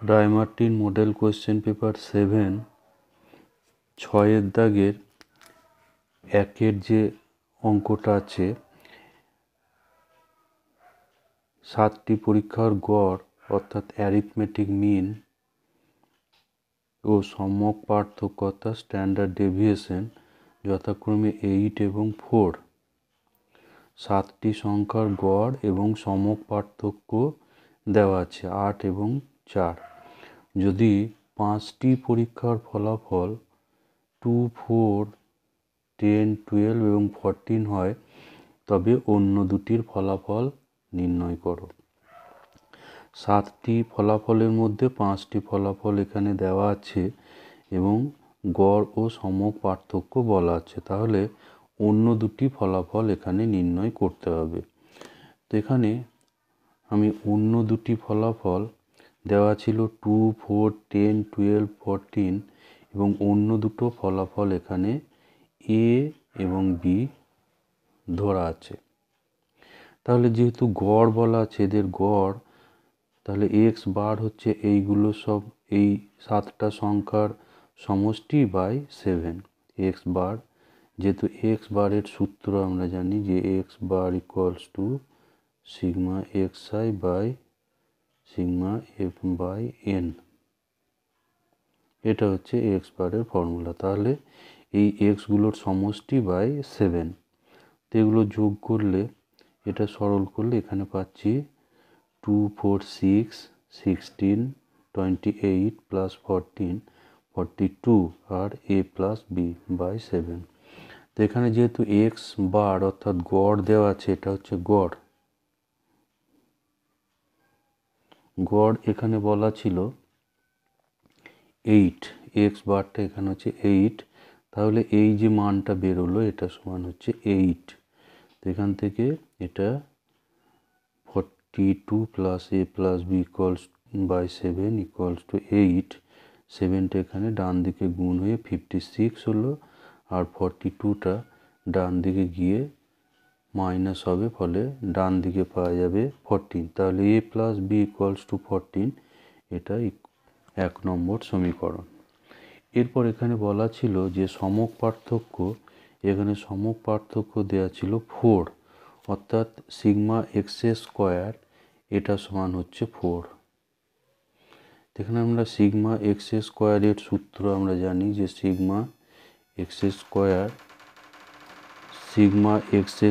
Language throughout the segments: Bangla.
ডাইমার্টিন মডেল কোয়েশ্চেন পেপার 7 6 দাগের 1 যে অঙ্কটা আছে 7টি পরীক্ষার গড় অর্থাৎ অ্যারিথমেটিক মিন ও সম্যক পার্থক্য অর্থাৎ স্ট্যান্ডার্ড ডেভিয়েশন যথাক্রমে 8 এবং 4। 7টি সংখ্যার গড় এবং সম্যক পার্থক্য দেওয়া আছে 8 এবং 4। যদি 5টি পরীক্ষার ফলাফল 2, 4, 10, 12 এবং 14 হয় তবে অন্য দুটির ফলাফল নির্ণয় করো। 7টি ফলাফলের মধ্যে 5টি ফলাফল এখানে দেওয়া আছে এবং গড় ও সম্যক পার্থক্য বলা আছে, তাহলে অন্য দুটি ফলাফল এখানে নির্ণয় করতে হবে। তো এখানে আমি অন্য দুটি ফলাফল দেওয়া ছিল 2, 4, 10, 12, 14 এবং অন্য দুটো ফলাফল এখানে এ এবং বি ধরা আছে। তাহলে যেহেতু গড় বলা আছে এদের গড়, তাহলে এক্স বার হচ্ছে এইগুলো সব এই 7টা সংখ্যার সমষ্টি বাই 7 এক্স বার। যেহেতু এক্স বারের সূত্র আমরা জানি যে x bar equals to sigma x i by sigma f by n, এটা হচ্ছে এক্স বারের ফর্মুলা। তাহলে এই এক্সগুলোর সমষ্টি বাই 7, তো এগুলো যোগ করলে এটা সরল করলে এখানে পাচ্ছি 2, 4, 6, 16, 28 প্লাস 14, 42 আর এ প্লাস বি বাই 7। তো এখানে যেহেতু এক্স বার অর্থাৎ গড় দেওয়া আছে, এটা হচ্ছে গড়। গড় এখানে বলা ছিল 8, এক্স বারটা এখানে হচ্ছে 8, তাহলে এই যে মানটা বেরোলো এটা সমান হচ্ছে 8। তো এখান থেকে এটা 42 plus a plus b equals by 7 equals to 8। 7টা এখানে ডান দিকে গুণ হয়ে 56 হলো, আর 42টা ডান দিকে গিয়ে মাইনাস হবে, ফলে ডান দিকে পাওয়া যাবে 14। তাহলে এ প্লাস বি ইকুয়ালস টু 14, এটা 1 নম্বর সমীকরণ। এরপর এখানে বলা ছিল যে সমক পার্থক্য, এখানে সমক পার্থক্য দেওয়া ছিল 4, অর্থাৎ সিগমা এক্স স্কোয়ার এটা সমান হচ্ছে 4। এখানে আমরা সিগমা এক্স স্কোয়ারের সূত্র আমরা জানি যে sigma X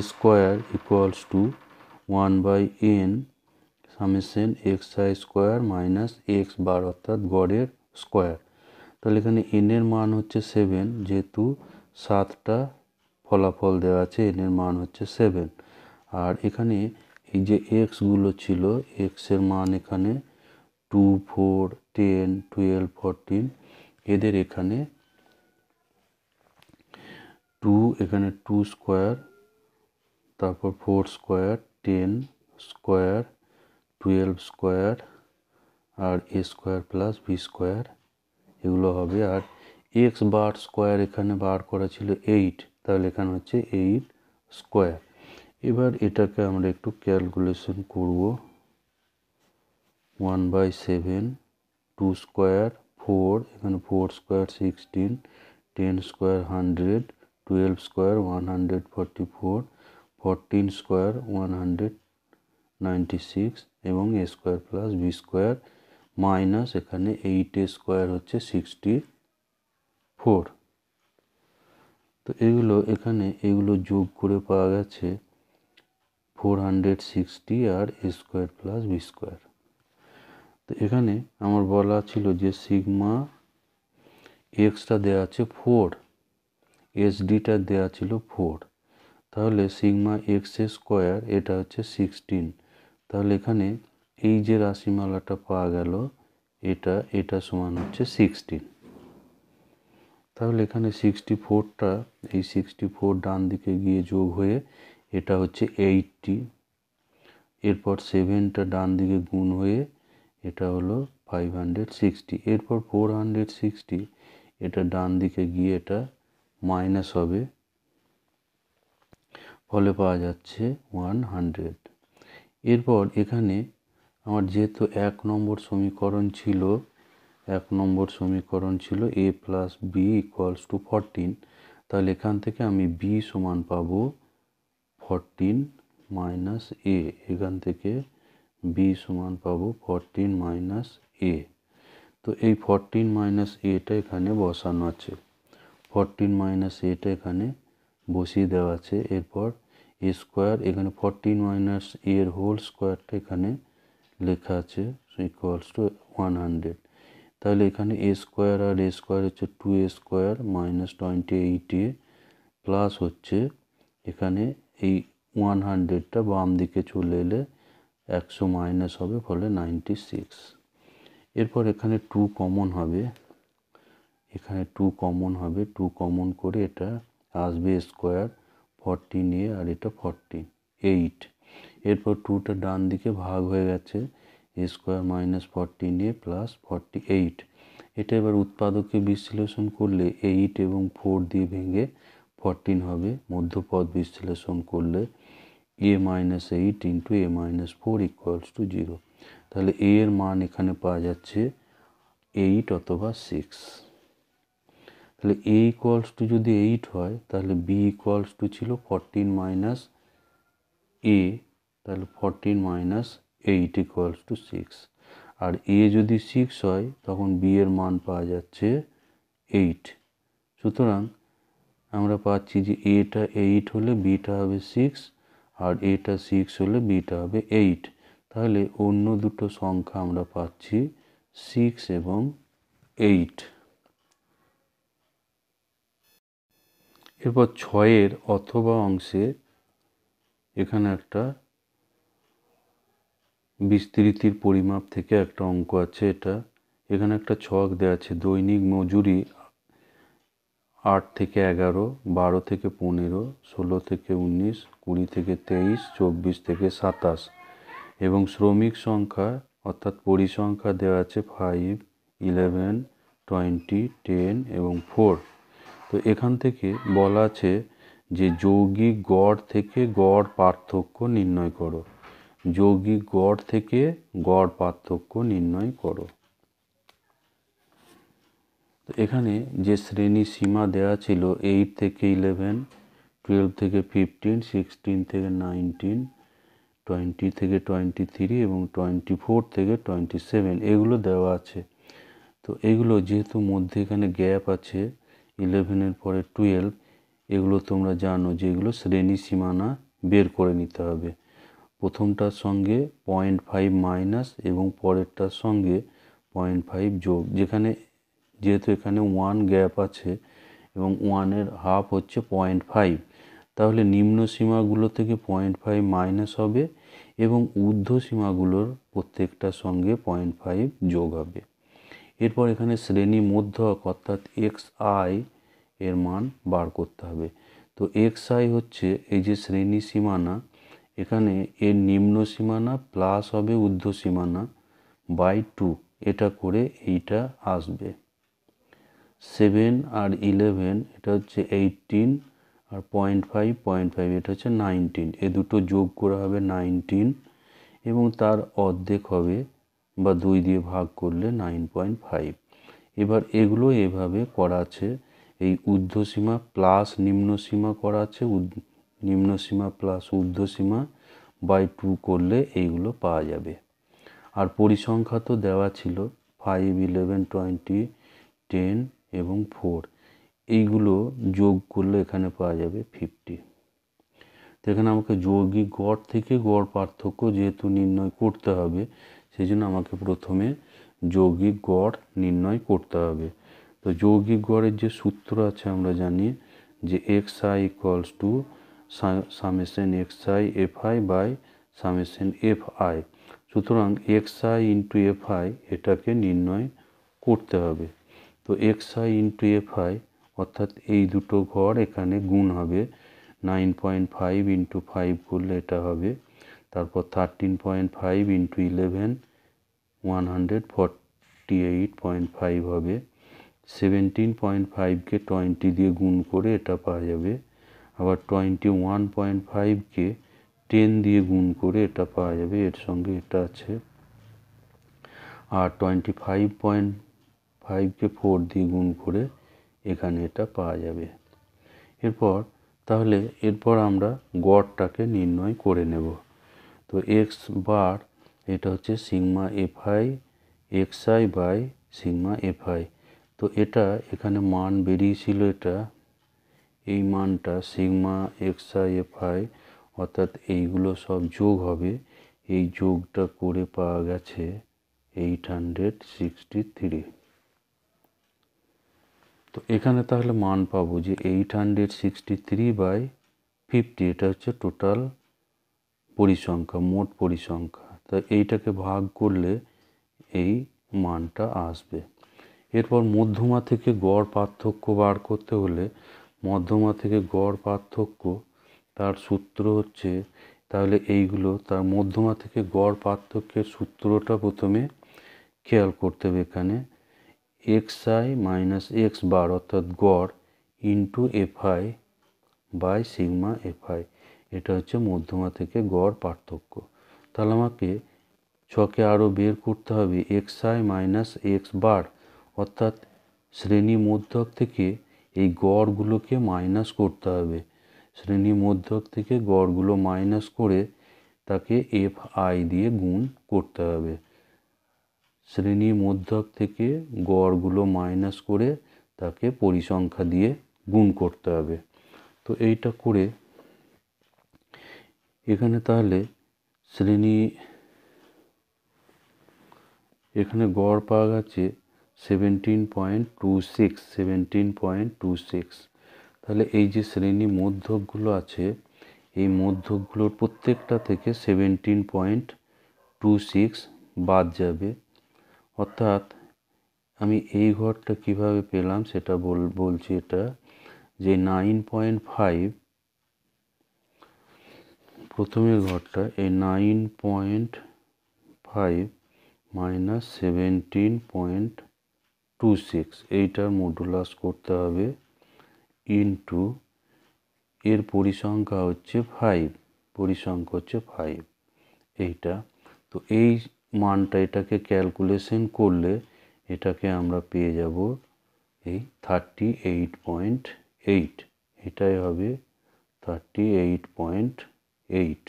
square equals to 1/n summation X I square minus X bar অর্থাৎ গড়ের স্কোয়ার। তাহলে এখানে এন এর মান হচ্ছে 7, যেহেতু 7টা ফলাফল দেওয়া আছে এন এর মান হচ্ছে 7। আর এখানে এই যে এক্সগুলো ছিল এক্সের মান এখানে 2, 4, 10, 12, 14, এদের এখানে 2, এখানে 2 স্কোয়ার, তারপর 4 স্কোয়ার, 10 স্কোয়ার, 12 স্কোয়ার আর এ স্কোয়ার প্লাস বি স্কোয়ার এগুলো হবে। আর এক্স বার স্কোয়ার এখানে বার করা ছিল 8, তাহলে এখানে হচ্ছে 8 স্কোয়ার। এবার এটাকে আমরা একটু ক্যালকুলেশন করব। 1/7, 2 স্কোয়ার 4, এখানে 4 স্কোয়ার 16, 10 স্কোয়ার 100, 12 স্কোয়ার 144, 14 স্কোয়ার 196 এবং A square plus B square minus এখানে 8 স্কোয়ার হচ্ছে 64। তো এগুলো যোগ করে পাওয়া গেছে 460 আর এ স্কোয়ার প্লাস বি স্কোয়ার। তো এখানে আমার বলা ছিল যে সিগমা এক্সটা দেওয়া আছে 4, এসডিটা দেওয়া ছিল 4, তাহলে সিগমা এক্স স্কোয়ার এটা হচ্ছে 16। তাহলে এখানে এই যে রাশিমালাটা পাওয়া গেল এটা সমান হচ্ছে 16। তাহলে এখানে 64টা এই 64 ডান দিকে গিয়ে যোগ হয়ে এটা হচ্ছে 80, এরপর 7টা ডান দিকে গুণ হয়ে এটা হলো 560, এরপর 460 এটা ডান দিকে গিয়ে এটা মাইনাস হবে, ফলে পাওয়া যাচ্ছে 100। এরপর এখানে আমার যেহেতু 1 নম্বর সমীকরণ ছিল a plus b equals to 14, তাহলে এখান থেকে আমি বি সমান পাবো 14 মাইনাস এ। এখান থেকে বি সমান পাবো 14 মাইনাস এ। তো এই 14 মাইনাস এটা এখানে বসানো আছে, 14 মাইনাস এটা এখানে বসিয়ে দেওয়া আছে। এরপর এ স্কোয়ার, এখানে 14 মাইনাস এর হোল স্কোয়ারটা এখানে লেখা আছে ইকুয়ালস টু 100। তাহলে এখানে এ স্কোয়ার আর এ স্কোয়ার হচ্ছে 2a square minus 28a plus হচ্ছে এখানে এই 100টা বাম দিকে চলে এলে 100 মাইনাস হবে, ফলে 96। এরপর এখানে 2 কমন হবে, এখানে 2 কমন করে এটা আসবে স্কোয়ার 14a আর এটা 48। এরপর 2টা ডান দিকে ভাগ হয়ে গেছে, এ স্কোয়ার মাইনাস 14a প্লাস 48। এটা এবার উৎপাদকে বিশ্লেষণ করলে 8 এবং 4 দিয়ে ভেঙে 14 হবে। মধ্যপদ বিশ্লেষণ করলে a minus 8 into a minus 4 equals to 0। তাহলে a এর মান এখানে পাওয়া যাচ্ছে 8 অথবা 6। তাহলে a ইকুয়ালস টু যদি 8 হয়, তাহলে b ইকুয়ালস টু ছিল 14 মাইনাস a, তাহলে 14 মাইনাস 8 ইকুয়ালস টু 6। আর a যদি 6 হয়, তখন b এর মান পাওয়া যাচ্ছে 8। সুতরাং আমরা পাচ্ছি যে এটা 8 হলে bটা হবে 6, আর এটা 6 হলে bটা হবে 8। তাহলে অন্য দুটো সংখ্যা আমরা পাচ্ছি 6 এবং 8। এরপর 6-এর অথবা অংশে এখানে একটা বিস্তৃতির পরিমাপ থেকে একটা অঙ্ক আছে। এখানে একটা ছক দেওয়া আছে, দৈনিক মজুরি 8 থেকে 11, 12 থেকে 15, 16 থেকে 19, 20 থেকে 23, 24 থেকে 27 এবং শ্রমিক সংখ্যা অর্থাৎ পরিসংখ্যা দেওয়া আছে 5, 11, 20, 10 এবং 4। তো এখান থেকে বলা আছে যে যৌগিক গড় থেকে গড় পার্থক্য নির্ণয় করো। যৌগিক গড় থেকে গড় পার্থক্য নির্ণয় করো। তো এখানে যে শ্রেণী সীমা দেওয়া ছিল 8 থেকে 11, 12 থেকে 15, 16 থেকে 19, 20 থেকে 23 এবং 24 থেকে 27 এগুলো দেওয়া আছে। তো এগুলো যেহেতু মধ্যে এখানে গ্যাপ আছে 11-এর পরে 12, এগুলো তোমরা জানো যে এগুলো শ্রেণী সীমানা বের করে নিতে হবে। প্রথমটার সঙ্গে 0.5 মাইনাস এবং পরেরটার সঙ্গে 0.5 যোগ, যেহেতু এখানে 1 গ্যাপ আছে এবং 1-এর হাফ হচ্ছে 0.5, তাহলে নিম্ন সীমাগুলো থেকে 0.5 মাইনাস হবে এবং ঊর্ধ্ব সীমাগুলোর প্রত্যেকটার সঙ্গে 0.5 যোগ হবে। এরপর এখানে শ্রেণী মধ্যক অর্থাৎ xi এর মান বার করতে হবে। তো xi হচ্ছে এই যে শ্রেণী সীমানা, এখানে এর নিম্ন সীমানা প্লাস হবে ঊর্ধ্ব সীমানা বাই 2, এটা করে এইটা আসবে। 7 আর 11 এটা হচ্ছে 18 আর 0.5 এটা হচ্ছে 19, এ দুটো যোগ করা হবে 19 এবং তার অর্ধেক হবে বা 2 দিয়ে ভাগ করলে 9.5। এবার এগুলো এভাবে করা আছে, এই ঊর্ধ্ব সীমা প্লাস নিম্ন সীমা করা আছে, নিম্ন সীমা প্লাস ঊর্ধ্ব সীমা বাই 2 করলে এইগুলো পাওয়া যাবে। আর পরিসংখ্যা তো দেওয়া ছিল 5, 11, 20, 10 এবং 4, এইগুলো যোগ করলে এখানে পাওয়া যাবে 50। তো এখানে আমাকে যৌগিক গড় থেকে গড় পার্থক্য যেহেতু নির্ণয় করতে হবে, সেই জন্য আমাকে প্রথমে যৌগিক গড় নির্ণয় করতে হবে। তো যৌগিক গড়ের যে সূত্র আছে আমরা জানি যে xi equals to summation xi fi by summation fi। সুতরাং xi ইন্টু fi এটাকে নির্ণয় করতে হবে। তো xi ইন্টু fi অর্থাৎ এই দুটো ঘর এখানে গুণ হবে, 9.5 ইন্টু 5 করলে এটা হবে, তারপর 13.5 ইন্টু 11 148.5 হবে, 17.5কে 20 দিয়ে গুণ করে এটা পাওয়া যাবে, আবার 21.5কে 10 দিয়ে গুণ করে এটা পাওয়া যাবে, এর সঙ্গে এটা আছে আর 25.5কে 4 দিয়ে গুণ করে এখানে এটা পাওয়া যাবে। এরপর আমরা গড়টাকে নির্ণয় করে নেব। তো এক্স বার এটা হচ্ছে sigma f i x i by sigma f i. তো এটা এখানে মান বেরিয়েছিল, এই মানটা সিগমা এক্সআই এফআই, অর্থাৎ এইগুলো সব যোগ হবে, এই যোগটা করে পাওয়া গেছে 863। তো এখানে তাহলে মান পাবো যে 863/50, এটা হচ্ছে টোটাল পরিসংখ্যা, মোট পরিসংখ্যা। তাই এইটাকে ভাগ করলে এই মানটা আসবে। এরপর মধ্যমা থেকে গড় পার্থক্য বার করতে হলে মধ্যমা থেকে গড় পার্থক্য তার সূত্র হচ্ছে, তাহলে এইগুলো তার মধ্যমা থেকে গড় পার্থক্যের সূত্রটা প্রথমে খেয়াল করতে হবে। এখানে এক্সআই মাইনাস এক্স বার অর্থাৎ গড় into f i by sigma f i, এটা হচ্ছে মধ্যমা থেকে গড় পার্থক্য। তাহলে আমাকে ছকে আরও বের করতে হবে এক্সআই মাইনাস এক্স বার, অর্থাৎ শ্রেণী মধ্যক থেকে এই গড়গুলোকে মাইনাস করতে হবে। শ্রেণী মধ্যক থেকে গড়গুলো মাইনাস করে তাকে এফআই দিয়ে গুণ করতে হবে। শ্রেণী মধ্যক থেকে গড়গুলো মাইনাস করে তাকে পরিসংখ্যা দিয়ে গুণ করতে হবে। তো এইটা করে এখানে তাহলে এখানে গড় পাওয়া গেছে 17.26। তাহলে এই যে শ্রেণী মধ্যকগুলো আছে, এই মধ্যকগুলোর প্রত্যেকটা থেকে 17.26 বাদ যাবে। অর্থাৎ আমি এই ঘরটা কিভাবে পেলাম সেটা বলছি। এটা যে 9.5, প্রথমের ঘরটা এই 9.5 মাইনাস 17.26, এইটার মডুলাস করতে হবে ইন্টু এর পরিসংখ্যা হচ্ছে 5, এইটা। তো এই মানটা এটাকে ক্যালকুলেশন করলে এটাকে আমরা পেয়ে যাব এই 38.8, এটাই হবে 38.8।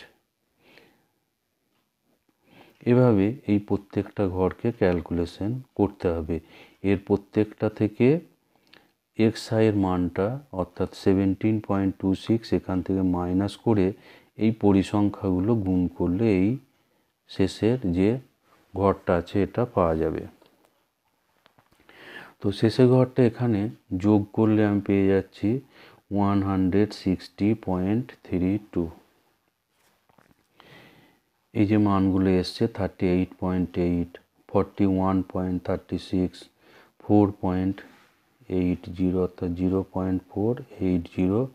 এভাবে এই প্রত্যেকটা ঘরকে ক্যালকুলেশন করতে হবে। এর প্রত্যেকটা থেকে এক্সআই এর মানটা অর্থাৎ 17.26 এখান থেকে মাইনাস করে এই পরিসংখ্যাগুলো গুণ করলে এই শেষের যে ঘরটা আছে এটা পাওয়া যাবে। তো শেষের ঘরটা এখানে যোগ করলে আমি পেয়ে যাচ্ছি 160.32। এই যে মানগুলো এসছে 38.8, 41.36, 4.80 অর্থাৎ 0.480,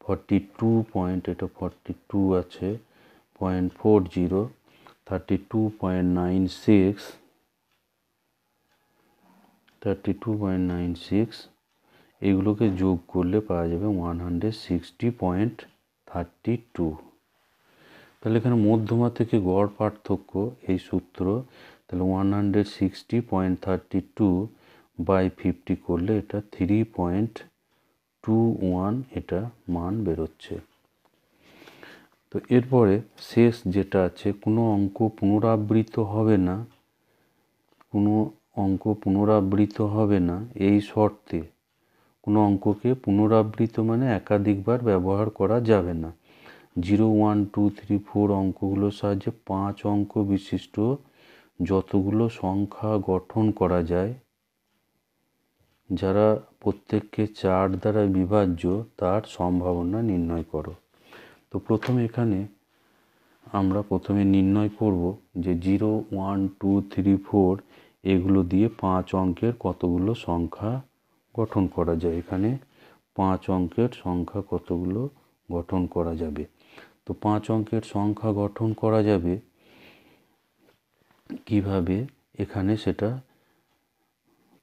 42 এটা 42 আছে 0.40, 32.96, এগুলোকে যোগ করলে পাওয়া যাবে 160.32। তাহলে এখানে মধ্যমা থেকে গড় পার্থক্য এই সূত্র, তাহলে 160.32/50 করলে এটা 3.21 এটা মান বেরোচ্ছে। তো এরপরে শেষ যেটা আছে, কোনো অঙ্ক পুনরাবৃত্ত হবে না এই শর্তে। কোনো অঙ্ককে পুনরাবৃত্ত মানে একাধিকবার ব্যবহার করা যাবে না। 0, 1, 2, 3, 4 অঙ্কগুলোর সাহায্যে 5 অঙ্ক বিশিষ্ট যতগুলো সংখ্যা গঠন করা যায়, যারা প্রত্যেককে 4 দ্বারা বিভাজ্য, তার সম্ভাবনা নির্ণয় করো। তো আমরা প্রথমে নির্ণয় করব যে 0, 1, 2, 3, 4 এগুলো দিয়ে 5 অঙ্কের কতগুলো সংখ্যা গঠন করা যায়। এখানে 5 অঙ্কের সংখ্যা কতগুলো গঠন করা যাবে। তো 5 অঙ্কের সংখ্যা গঠন করা যাবে কিভাবে, এখানে সেটা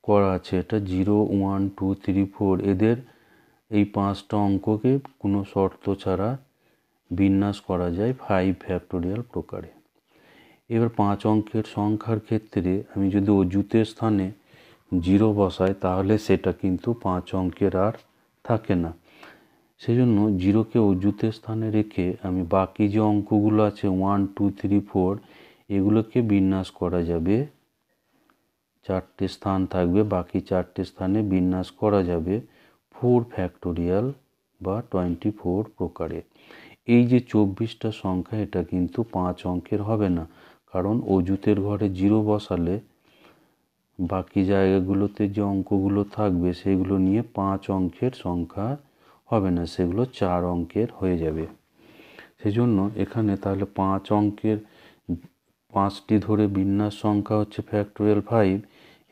করা আছে। এটা 0, 1, 2, 3, 4 এদের এই 5টা অঙ্ককে কোনো শর্ত ছাড়া বিন্যাস করা যায় 5 ফ্যাক্টোরিয়াল প্রকারে। এবার 5 অঙ্কের সংখ্যার ক্ষেত্রে আমি যদি অজুতের স্থানে 0 বসাই তাহলে সেটা কিন্তু 5 অঙ্কের আর থাকে না। সেই জন্য 0কে অজুতের স্থানে রেখে আমি বাকি যে অঙ্কগুলো আছে 1 2 3 4 এগুলোকে বিন্যাস করা যাবে, 4টে স্থান থাকবে, বাকি 4টে স্থানে বিন্যাস করা যাবে 4 ফ্যাক্টোরিয়াল বা 24 প্রকারে। এই যে 24টা সংখ্যা এটা কিন্তু 5 অঙ্কের হবে না, কারণ অজুতের ঘরে 0 বসালে বাকি জায়গাগুলোতে যে অঙ্কগুলো থাকবে সেগুলো নিয়ে 5 অঙ্কের সংখ্যা হবে না, সেগুলো 4 অঙ্কের হয়ে যাবে। সেজন্য এখানে তাহলে 5 অঙ্কের 5টি ধরে বিন্যাস সংখ্যা হচ্ছে ফ্যাক্টোরিয়াল 5।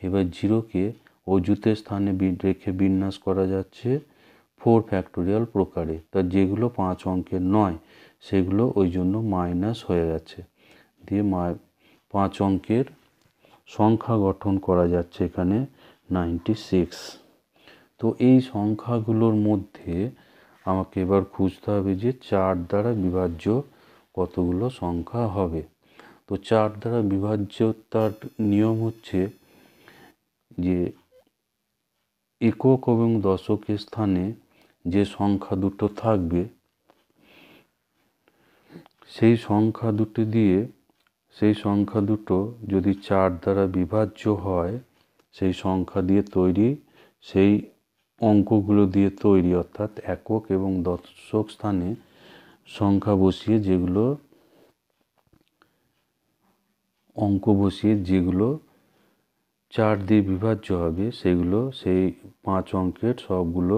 এবার 0কে অজুতের স্থানে রেখে বিন্যাস করা যাচ্ছে 4 ফ্যাক্টোরিয়াল প্রকারে। তা যেগুলো 5 অঙ্কের নয় সেগুলো ওই জন্য মাইনাস হয়ে গেছে, দিয়ে 5 অঙ্কের সংখ্যা গঠন করা যাচ্ছে এখানে 96। তো এই সংখ্যাগুলোর মধ্যে আমাকে এবার খুঁজতে হবে যে 4 দ্বারা বিভাজ্য কতগুলো সংখ্যা হবে। তো 4 দ্বারা বিভাজ্যতার নিয়ম হচ্ছে যে একক এবং দশকের স্থানে যে সংখ্যা দুটো থাকবে সেই সংখ্যা দুটো যদি 4 দ্বারা বিভাজ্য হয় সেই সংখ্যা দিয়ে তৈরি, সেই অঙ্কগুলো দিয়ে তৈরি, অর্থাৎ একক এবং দশক স্থানে সংখ্যা বসিয়ে যেগুলো অঙ্ক বসিয়ে যেগুলো 4 দিয়ে বিভাজ্য হবে সেগুলো সেই 5 অঙ্কের সবগুলো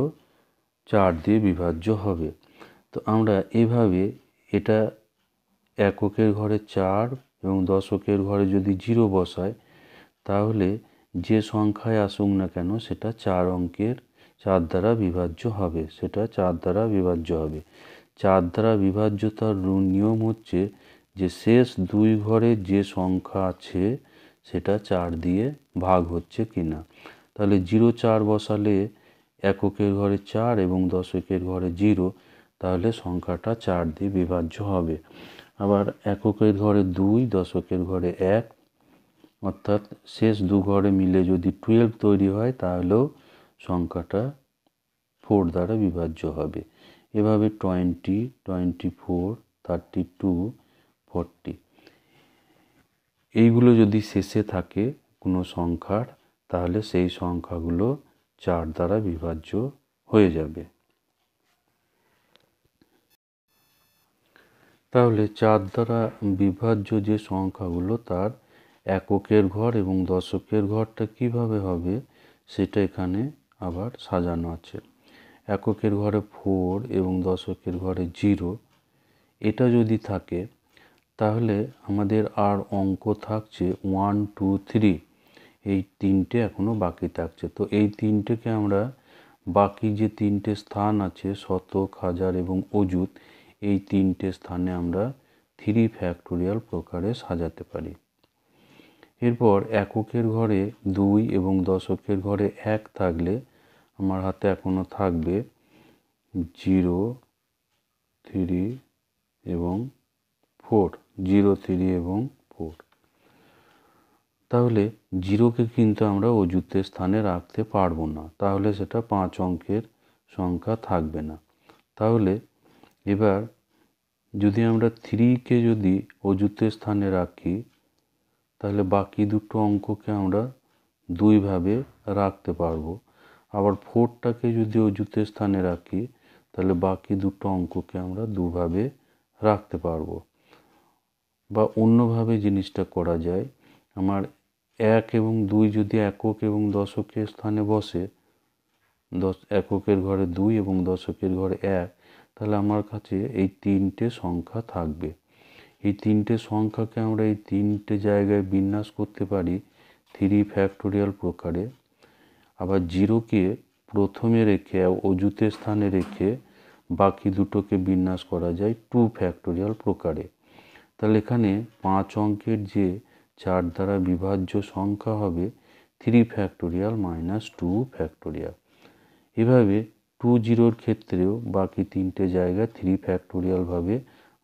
4 দিয়ে বিভাজ্য হবে। তো আমরা এভাবে এটা এককের ঘরে 4 এবং দশকের ঘরে যদি 0 বসাই তাহলে যে সংখ্যায় আসুক না কেন সেটা 4 অঙ্কের 4 দ্বারা বিভাজ্য হবে, সেটা 4 দ্বারা বিভাজ্য হবে। 4 দ্বারা বিভাজ্যতার নিয়ম হচ্ছে যে শেষ 2 ঘরে যে সংখ্যা আছে সেটা 4 দিয়ে ভাগ হচ্ছে কিনা। তাহলে 0 4 বসালে এককের ঘরে 4 এবং দশকের ঘরে 0, তাহলে সংখ্যাটা 4 দিয়ে বিভাজ্য হবে। আবার এককের ঘরে 2, দশকের ঘরে 1, অর্থাৎ শেষ 2 ঘরে মিলে যদি 12 তৈরি হয় তাহলেও সংখ্যাটা 4 দ্বারা বিভাজ্য হবে। এভাবে 20, 24, 32, 40 এইগুলো যদি শেষে থাকে কোনো সংখ্যার তাহলে সেই সংখ্যাগুলো 4 দ্বারা বিভাজ্য হয়ে যাবে। তাহলে 4 দ্বারা বিভাজ্য যে সংখ্যাগুলো তার এককের ঘর এবং দশকের ঘরটা কিভাবে হবে সেটা এখানে আবার সাজানো আছে। এককের ঘরে 4 এবং দশকের ঘরে 0 এটা যদি থাকে তাহলে আমাদের আর অঙ্ক থাকছে 1 2 3, এই 3টে এখনও বাকি থাকছে। তো এই 3টেকে আমরা বাকি যে 3টে স্থান আছে শতক, হাজার এবং অযুত, এই 3টে স্থানে আমরা 3 ফ্যাক্টোরিয়াল প্রকারে সাজাতে পারি। এরপর এককের ঘরে 2 এবং দশকের ঘরে 1 থাকলে আমার হাতে এখনও থাকবে 0 3 এবং 4, 0 3 এবং 4। তাহলে 0কে কিন্তু আমরা অযুতের স্থানে রাখতে পারবো না, তাহলে সেটা 5 অঙ্কের সংখ্যা থাকবে না। তাহলে এবার যদি আমরা 3কে যদি অযুতের স্থানে রাখি তাহলে বাকি দুটো অঙ্ককে আমরা 2 ভাবে রাখতে পারবো। আবার 4টাকে যদি অযুতের স্থানে রাখি তাহলে বাকি দুটো অঙ্ককে আমরা 2 ভাবে রাখতে পারবো। বা অন্যভাবে জিনিসটা করা যায়, আমার 1 এবং 2 যদি একক এবং দশকের স্থানে বসে, এককের ঘরে 2 এবং দশকের ঘরে 1, তাহলে আমার কাছে এই 3টে সংখ্যা থাকবে। এই 3টে সংখ্যাকে আমরা এই 3টে জায়গায় বিন্যাস করতে পারি 3 ফ্যাক্টোরিয়াল প্রকারে। আবার 0কে প্রথমে রেখে অযুতের স্থানে রেখে বাকি দুটোকে বিন্যাস করা যায় 2 ফ্যাক্টোরিয়াল প্রকারে। তাহলে এখানে 5 অঙ্কের যে 4 দ্বারা বিভাজ্য সংখ্যা হবে 3 ফ্যাক্টোরিয়াল মাইনাস 2 ফ্যাক্টোরিয়াল। এভাবে 2 0 ক্ষেত্রেও বাকি 3টে জায়গা 3 ফ্যাক্টোরিয়াল ভাবে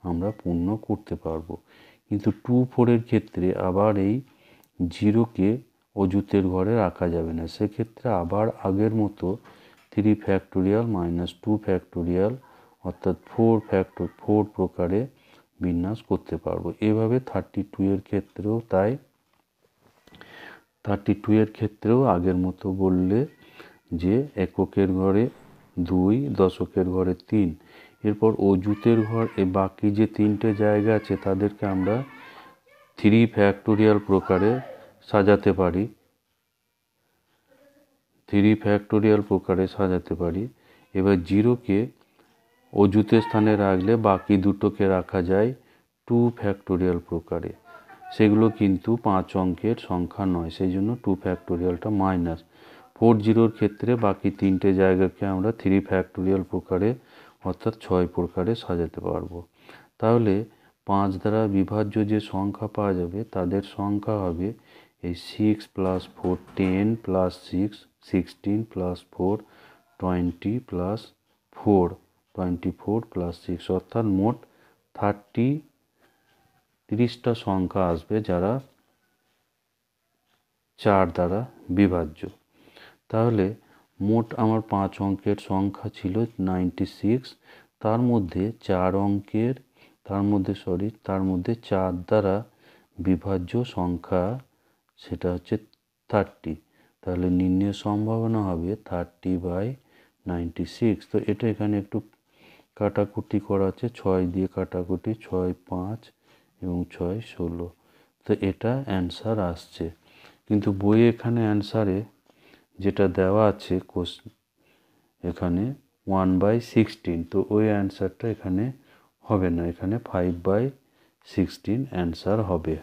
আমরা পূর্ণ করতে পারবো। কিন্তু 2, 4-এর ক্ষেত্রে আবার এই 0কে অজুতের ঘরে রাখা যাবে না, সেক্ষেত্রে আবার আগের মতো 3 ফ্যাক্টোরিয়াল মাইনাস 2 ফ্যাক্টোরিয়াল অর্থাৎ 4 প্রকারে বিন্যাস করতে পারবো। এভাবে 32-এর ক্ষেত্রেও তাই। 32-এর ক্ষেত্রেও আগের মতো বললে যে এককের ঘরে 2, দশকের ঘরে 3, এরপর অজুতের ঘর বাকি যে 3টে জায়গা আছে তাদেরকে আমরা 3 ফ্যাক্টোরিয়াল প্রকারে সাজাতে পারি। 3 ফ্যাক্টোরিয়াল প্রকারে সাজাতে পারি। এবার 0কে অজুতের স্থানে রাখলে বাকি দুটোকে রাখা যায় 2 ফ্যাক্টোরিয়াল প্রকারে। সেগুলো কিন্তু 5 অঙ্কের সংখ্যা নয়, সেই জন্য 2 ফ্যাক্টোরিয়ালটা মাইনাস। 40-র ক্ষেত্রে বাকি 3টে জায়গাকে আমরা 3 ফ্যাক্টোরিয়াল প্রকারে অর্থাৎ 6 প্রকারে সাজাতে পারবো। তাহলে 5 দ্বারা বিভাজ্য যে সংখ্যা পাওয়া যাবে তাদের সংখ্যা হবে এই 6 + 4 10 + 6 16 + 4 20 + 4 24 + 6 অর্থাৎ মোট 30টা সংখ্যা আসবে যারা 4 দ্বারা বিভাজ্য। তাহলে মোট আমার 5 অঙ্কের সংখ্যা ছিল 96, তার মধ্যে 4 দ্বারা বিভাজ্য সংখ্যা সেটা হচ্ছে 30। তাহলে নির্ণয়ের সম্ভাবনা হবে 30/96। তো এটা এখানে একটু কাটাকুটি করা আছে, 6 দিয়ে কাটাকুটি, 6 5 এবং 6 16। তো এটা অ্যান্সার আসছে। কিন্তু বইয়ে এখানে অ্যান্সারে যেটা দেওয়া আছে এখানে 1/16, তো ওই অ্যান্সারটা এখানে হবে না, এখানে 5/16 অ্যান্সার হবে।